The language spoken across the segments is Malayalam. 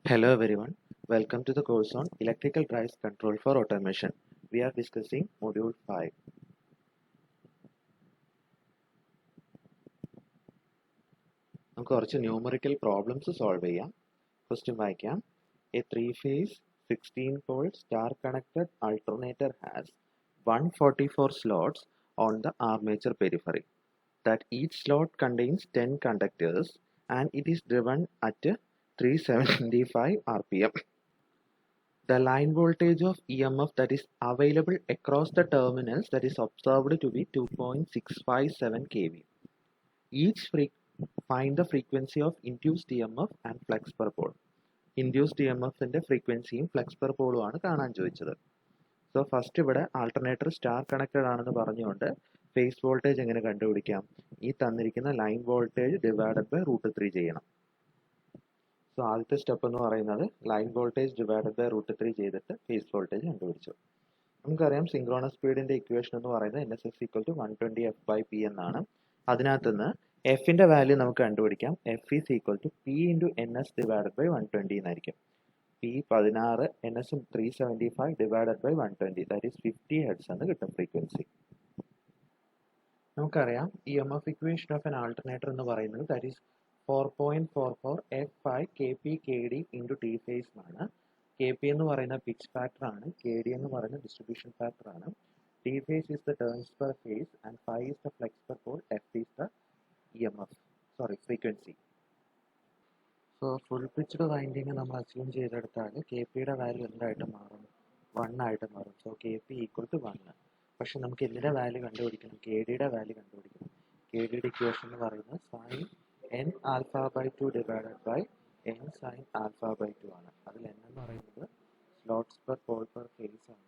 Hello everyone, welcome to the course on Electrical Drives Control for Automation. We are discussing Module 5. നമുക്ക് കുറച്ച് ന്യൂമറിക്കൽ പ്രോബ്ലംസ് സോൾവ് ചെയ്യാം. ക്വസ്റ്റ്യൻ വായിക്കാം. A three-phase 16-pole star-connected alternator has 144 slots on the armature periphery. That each slot contains 10 conductors and it is driven at 375 RPM. The line voltage of EMF that is available across the terminals that is observed to be 2.657 kV. Find the frequency of induced EMF and flux per pole. Induced EMF ന്റെ ഫ്രീക്വൻസിയും ഫ്ലക്സ് പെർ പോളും ആണ് കാണാൻ ചോദിച്ചത്. സോ ഫസ്റ്റ് ഇവിടെ ആൾട്ടർനേറ്റർ സ്റ്റാർ കണക്റ്റഡ് ആണെന്ന് പറഞ്ഞുകൊണ്ട് ഫേസ് വോൾട്ടേജ് എങ്ങനെ കണ്ടുപിടിക്കാം? ഈ തന്നിരിക്കുന്ന ലൈൻ വോൾട്ടേജ് ഡിവൈഡഡ് ബൈ √3 ചെയ്യണം. സോ ആദ്യത്തെ സ്റ്റെപ്പ് എന്ന് പറയുന്നത് ലൈൻ വോൾട്ടേജ് ഡിവൈഡഡ് ബൈ √3 ചെയ്തിട്ട് ഫേസ് വോൾട്ടേജ് കണ്ടുപിടിച്ചു. നമുക്കറിയാം സിങ്ക്രോണസ് സ്പീഡിന്റെ ഇക്വേഷൻ എന്ന് പറയുന്നത് NS = 120f/p എന്നാണ്. അതിനകത്ത് നിന്ന് എഫിന്റെ വാല്യൂ നമുക്ക് കണ്ടുപിടിക്കാം. F is equal to P into NS divided by 120 എന്നായിരിക്കും. P 16, NS 375 divided by 120, that is 50 Hz എന്ന് കിട്ടും ഫ്രീക്വൻസി. നമുക്കറിയാം EMF equation of an alternator എന്ന് പറയുന്നത് that is 4.44 F5 Kp Kd into T phase ആണ്. Kp എന്ന് പറയുന്ന പിച്ച് ഫാക്ടർ ആണ്, Kd എന്ന് പറയുന്ന ഡിസ്ട്രിബ്യൂഷൻ ഫാക്ടർ ആണ്. T phase is the turns per phase and phi is the flux per pole, F is the frequency. So full pitched winding നമ്മൾ അസ്യൂം ചെയ്തെടുത്താൽ Kpയുടെ വാല്യൂ എന്തായിട്ട് മാറും? 1 ആയിട്ട് മാറും. So Kp = 1. പക്ഷെ നമുക്ക് എന്തിന്റെ വാല്യൂ കണ്ടുപിടിക്കണം? Kdയുടെ വാല്യൂ കണ്ടുപിടിക്കണം. Kdയുടെ ഇക്വേഷൻ എന്ന് പറയുന്നത് sin n α/2 divided by n sin α/2 ആണ്. അതിൽ n എന്ന് പറയുന്നത് slots per pole per phase ആണ്.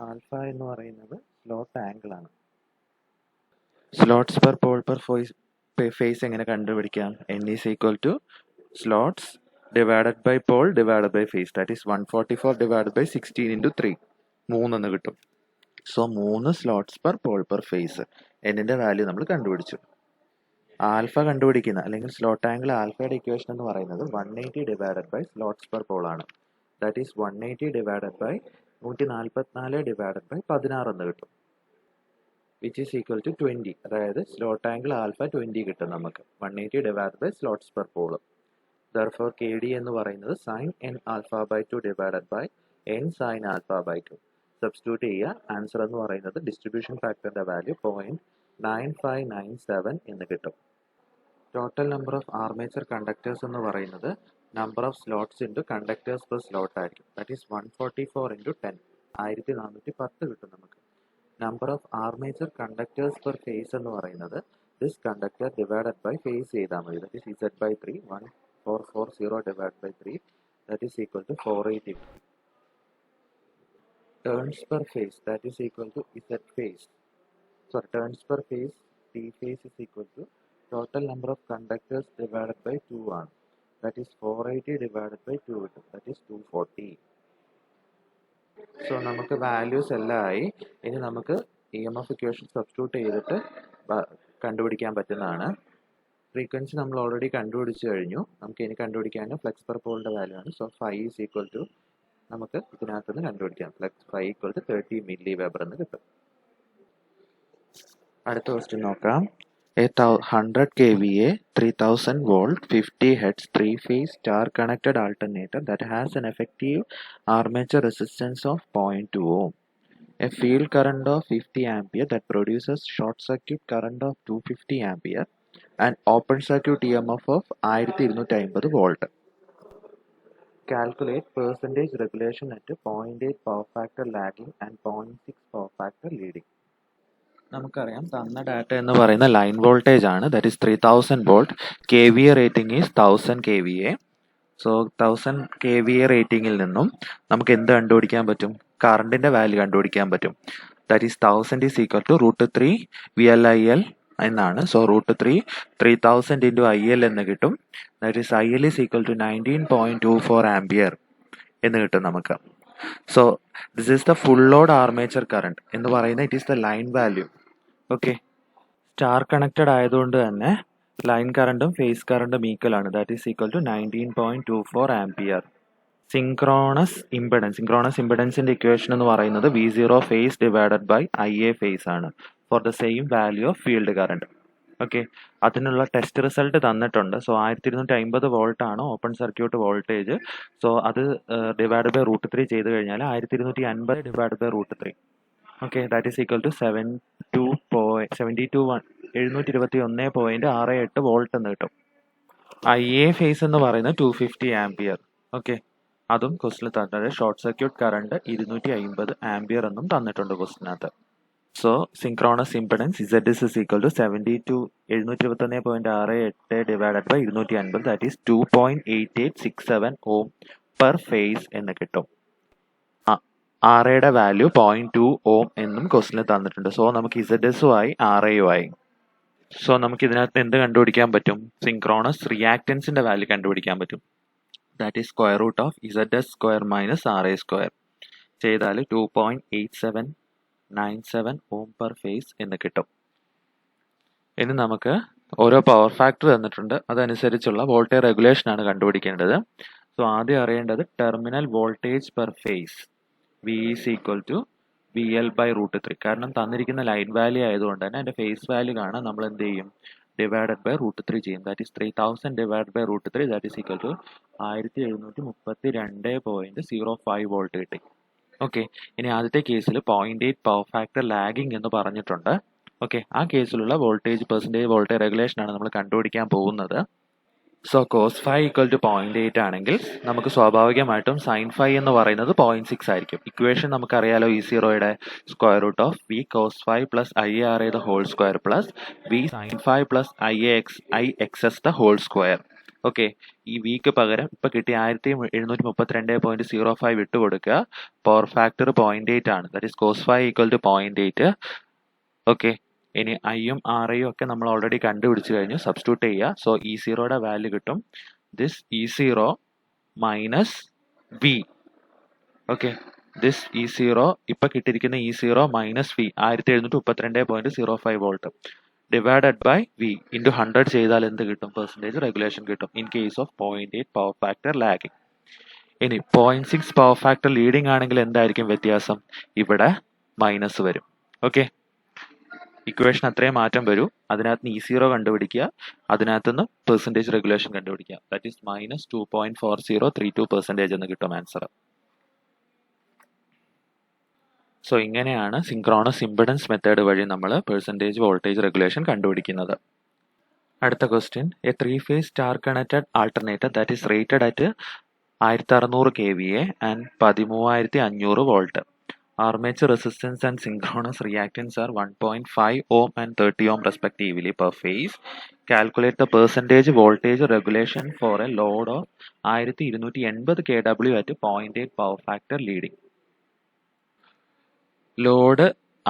ആൽഫ എന്ന് പറയുന്നത് സ്ലോട്ട് ആംഗിൾ ആണ്. Slots per pole per phase എങ്ങനെ കണ്ടുപിടിക്കാം? n is equal to slots divided by pole divided by phase, that is 144 divided by 16 into 3, 3 എന്ന് കിട്ടും. So 3 slots per pole per phase, എന്നിന്റെ വാല്യൂ നമ്മൾ കണ്ടുപിടിച്ചു. ആൽഫ കണ്ടുപിടിക്കുന്ന അല്ലെങ്കിൽ സ്ലോട്ട് ആംഗിൾ ആൽഫയുടെ ഇക്വേഷൻ എന്ന് പറയുന്നത് 180 divided by slots per pole ആണ്. That is 180 divided by 144 divided by 16 എന്ന് കിട്ടും, വിച്ച് ഈസ് ഈക്വൽ ടു 20. അതായത് സ്ലോട്ട് ആംഗിൾ ആൽഫ 20 കിട്ടും നമുക്ക്. 180 divided by slots per pole. Therefore Kd എന്ന് പറയുന്നത് sin n α/2 divided by n sin α/2. Substitute ചെയ്യുക. ആൻസർ എന്ന് പറയുന്നത് ഡിസ്ട്രിബ്യൂഷൻ ഫാക്ടറിന്റെ വാല്യൂ 0.9597 എന്ന് കിട്ടും. Total number of armature conductors എന്ന് പറയുന്നത് number of slots into conductors per slot ആയിരിക്കും. ദാറ്റ് ഈസ് 144 into 10, 1410 കിട്ടും നമുക്ക്. Number of armature conductors per phase എന്ന് പറയുന്നത് this conductor divided by phase ചെയ്താൽ മതി. That is Z/3, 1440 divided by 3, that is equal to 480. Turns per phase, that is equal to Z phase. Turns per phase, T phase is equal to total number of conductors divided by 2 ആണ്. That is 480 divided by 2 കിട്ടും. That is 240. സോ നമുക്ക് വാല്യൂസ് എല്ലാം ആയി. ഇനി നമുക്ക് EMF ഇക്വേഷൻ സബ്സ്റ്റിറ്റ്യൂട്ട് ചെയ്തിട്ട് കണ്ടുപിടിക്കാൻ പറ്റുന്നതാണ്. ഫ്രീക്വൻസി നമ്മൾ ഓൾറെഡി കണ്ടുപിടിച്ച് കഴിഞ്ഞു. നമുക്ക് ഇനി കണ്ടുപിടിക്കാൻ ഫ്ലക്സ് പെർ പോളിന്റെ വാല്യൂ ആണ്. So phi is equal to നമുക്ക് ഇതിനകത്ത് നിന്ന് കണ്ടുപിടിക്കാം. Flux phi equal to 30 mV എന്ന് കിട്ടും. അടുത്ത ക്വസ്റ്റ്യൻ നോക്കാം. 100 kVA 3000 volt 50 Hz 3-phase star connected alternator that has an effective armature resistance of 0.2 ohm, a field current of 50 ampere that produces short circuit current of 250 ampere and open circuit EMF of 1250 volt. Calculate percentage regulation at 0.8 power factor lagging and 0.6 power factor leading. നമുക്കറിയാം തന്ന ഡാറ്റ എന്ന് പറയുന്ന ലൈൻ വോൾട്ടേജ് ആണ്. That is 3000 volt. KVA rating is 1000 kVA. So 1000 kVA റേറ്റിംഗിൽ നിന്നും നമുക്ക് എന്ത് കണ്ടുപിടിക്കാൻ പറ്റും? കറണ്ടിന്റെ വാല്യൂ കണ്ടുപിടിക്കാൻ പറ്റും. That is 1000 is equal to √3 VLIL എന്നാണ്. സോ √3 3000 into IL എന്ന് കിട്ടും. That is IL is equal to 19.24 ampere എന്ന് കിട്ടും നമുക്ക്. So this is the full load armature current എന്ന് പറയുന്നത് it is the line value. Okay, star connected ആയതുകൊണ്ട് തന്നെ ലൈൻ കറണ്ടും ഫേസ് കറണ്ടും ഈക്വൽ ആണ്. That is equal to 19.24 ampere. Synchronous ഇംപെഡൻസിന്റെ ഇക്വേഷൻ എന്ന് പറയുന്നത് V0 phase divided by IA phase ആണ് for the same value of field current. Okay, അതിനുള്ള ടെസ്റ്റ് റിസൾട്ട് തന്നിട്ടുണ്ട്. സോ 1250 വോൾട്ട് ആണ് ഓപ്പൺ സർക്യൂട്ട് വോൾട്ടേജ്. സോ അത് ഡിവൈഡ് ബൈ √3 ചെയ്ത് കഴിഞ്ഞാൽ 1250 divide by √3. Okay, that is equal to 721.68 volt എന്ന് കിട്ടും. IA ഫേസ് എന്ന് പറയുന്നത് 250 ആംപിയർ. ഓക്കെ, അതും ക്വസ്റ്റിൽ തന്നിട്ടുണ്ട്. ഷോർട്ട് സർക്യൂട്ട് കറണ്ട് 250 ആംപിയർ എന്നും തന്നിട്ടുണ്ട് ക്വസ്റ്റിനകത്ത്. So synchronous impedance Z is equal to 721.68 divided by 250, that is 2.8867 ohm per phase എന്ന് കിട്ടും. RAയുടെ വാല്യൂ 0.2 ഓം എന്നും ക്വസ്റ്റിന് തന്നിട്ടുണ്ട്. സോ നമുക്ക് ZSഉം ആയി RAയും ആയി. സോ നമുക്ക് ഇതിനകത്ത് എന്ത് കണ്ടുപിടിക്കാൻ പറ്റും? സിങ്ക്രോണസ് റിയാക്റ്റൻസിന്റെ വാല്യൂ കണ്ടുപിടിക്കാൻ പറ്റും. That is square root of ZS square minus RA square ചെയ്താൽ 2.8797 ഓം പെർ ഫേസ് എന്ന് കിട്ടും. ഇനി നമുക്ക് ഓരോ പവർ ഫാക്ടർ തന്നിട്ടുണ്ട്, അതനുസരിച്ചുള്ള വോൾട്ടേജ് റെഗുലേഷൻ ആണ് കണ്ടുപിടിക്കേണ്ടത്. സോ ആദ്യം അറിയേണ്ടത് terminal voltage per phase V is equal to VL by √3. കാരണം തന്നിരിക്കുന്ന ലൈൻ വാല്യൂ ആയതുകൊണ്ട് തന്നെ അതിന്റെ ഫേസ് വാല്യൂ കാണാൻ നമ്മൾ എന്ത് ചെയ്യും? ഡിവൈഡഡ് ബൈ √3 ചെയ്യും. That is 3000 divide by √3, that is equal to 1732.05 volt കിട്ടി. ഓക്കെ, ഇനി ആദ്യത്തെ കേസിൽ 0.8 പവർ ഫാക്ടർ ലാഗിങ് എന്ന് പറഞ്ഞിട്ടുണ്ട്. ഓക്കെ, ആ കേസിലുള്ള വോൾട്ടേജ് വോൾട്ടേജ് റെഗുലേഷൻ ആണ് നമ്മൾ കണ്ടുപിടിക്കാൻ പോകുന്നത്. So cos phi equal to 0.8 ആണെങ്കിൽ നമുക്ക് സ്വാഭാവികമായിട്ടും sin phi എന്ന് പറയുന്നത് 0.6 ആയിരിക്കും. ഇക്വേഷൻ നമുക്കറിയാലോ, E0യുടെ square root of V cos phi plus IARA the whole square plus V sin phi plus IXS the whole square. Okay, ഈ വിക്ക് പകരം ഇപ്പൊ കിട്ടിയ 1732.05 വിട്ടു കൊടുക്കുക. പവർ ഫാക്ടർ 0.8 ആണ്. That is cos phi equal to 0.8. Okay, ഇനി ഐയും ആറയും ഒക്കെ നമ്മൾ ഓൾറെഡി കണ്ടുപിടിച്ചു കഴിഞ്ഞു. സബ്സ്റ്റിറ്റ്യൂട്ട് ചെയ്യുക. സോ E0യുടെ വാല്യൂ കിട്ടും this E0 minus V. Okay, this E0 ഇപ്പൊ കിട്ടിയിരിക്കുന്ന E0 മൈനസ് V 1732.05 വോൾട്ട് ഡിവൈഡഡ് ബൈ V ഇൻറ്റു 100 ചെയ്താൽ എന്ത് കിട്ടും? പെർസെൻറ്റേജ് റെഗുലേഷൻ കിട്ടും in case of 0.8 power factor lagging. ഇനി 0.6 പവർ ഫാക്ടർ ലീഡിംഗ് ആണെങ്കിൽ എന്തായിരിക്കും വ്യത്യാസം? ഇവിടെ മൈനസ് വരും. ഓക്കെ, ഇക്വേഷൻ അത്രയും മാറ്റം വരൂ. അതിനകത്ത് നിന്ന് E0 കണ്ടുപിടിക്കുക, അതിനകത്തുനിന്ന് പെർസെൻറ്റേജ് റെഗുലേഷൻ കണ്ടുപിടിക്കുക. ദാറ്റ് ഈസ് മൈനസ് 2.4032% എന്ന് കിട്ടും ആൻസർ. സോ ഇങ്ങനെയാണ് സിങ്ക്രോണസ് ഇംപെഡൻസ് മെത്തേഡ് വഴി നമ്മൾ പെർസെൻറ്റേജ് വോൾട്ടേജ് റെഗുലേഷൻ കണ്ടുപിടിക്കുന്നത്. അടുത്ത question, A 3-phase star connected alternator that is rated at 1600 kVA and 13500 volt. Armature resistance and synchronous reactance are 1.5 ohm and 30 ohm respectively per phase. Calculate the percentage voltage regulation for a load of 1280 kW at 0.8 power factor leading. Load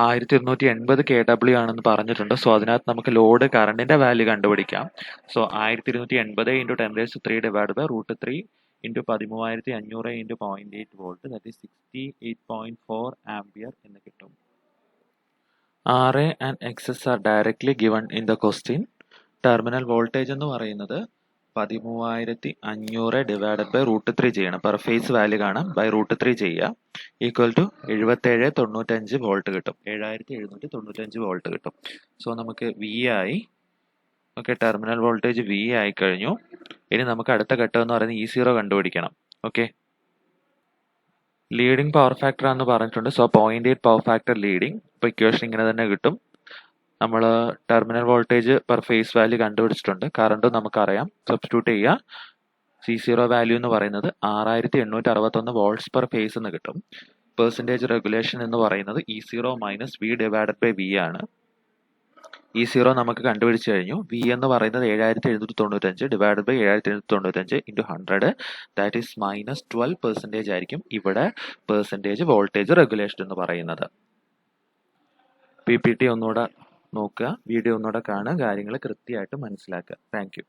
1280 kW ആണെന്ന് പറഞ്ഞിട്ടുണ്ട്. സോ അതിനകത്ത് നമുക്ക് ലോഡ് കറണ്ടിന്റെ വാല്യൂ കണ്ടുപിടിക്കാം. So 1280 × 10³ divide by √3 into 13500 into 0.8 volt, that is 68.4 ampere എന്ന് കിട്ടും. RA and XS are directly given in the question. Terminal voltage എന്ന് പറയുന്നത് 13500 ഡിവൈഡഡ് ബൈ √3 ചെയ്യണം. പെർ ഫേസ് വാല്യൂ കാണാം, ബൈ √3 ചെയ്യുക. ഈക്വൽ ടു 7795 വോൾട്ട് കിട്ടും. 7795 വോൾട്ട് കിട്ടും. സോ നമുക്ക് V ആയി. ഓക്കെ, ടെർമിനൽ വോൾട്ടേജ് V ആയി കഴിഞ്ഞു. ഇനി നമുക്ക് അടുത്ത ഘട്ടം എന്ന് പറയുന്നത് E0 കണ്ടുപിടിക്കണം. ഓക്കെ, ലീഡിംഗ് പവർ ഫാക്ടർ എന്ന് പറഞ്ഞിട്ടുണ്ട്. So 0.8 power factor leading. ഇപ്പോൾ ഇക്വേഷൻ ഇങ്ങനെ തന്നെ കിട്ടും. നമ്മൾ terminal voltage per phase value കണ്ടുപിടിച്ചിട്ടുണ്ട്. കറണ്ടും നമുക്കറിയാം. സബ്സ്റ്റിറ്റ്യൂട്ട് ചെയ്യുക. C0 വാല്യൂ എന്ന് പറയുന്നത് 6861 വോൾട്ട്സ് പെർ ഫേസ് എന്ന് കിട്ടും. പെർസെൻറ്റേജ് റെഗുലേഷൻ എന്ന് പറയുന്നത് E0 minus V divided by V ആണ്. E0 നമുക്ക് കണ്ടുപിടിച്ച് കഴിഞ്ഞു. V എന്ന് പറയുന്നത് 7795 divided by 7795 into 100, that is minus 12% ആയിരിക്കും ഇവിടെ പെർസെൻറ്റേജ് വോൾട്ടേജ് റെഗുലേഷൻ എന്ന് പറയുന്നത്. PPT ഒന്നുകൂടെ നോക്കുക, വീഡിയോ ഒന്നുകൂടെ കാണുക, കാര്യങ്ങൾ കൃത്യമായിട്ട് മനസ്സിലാക്കുക. Thank you.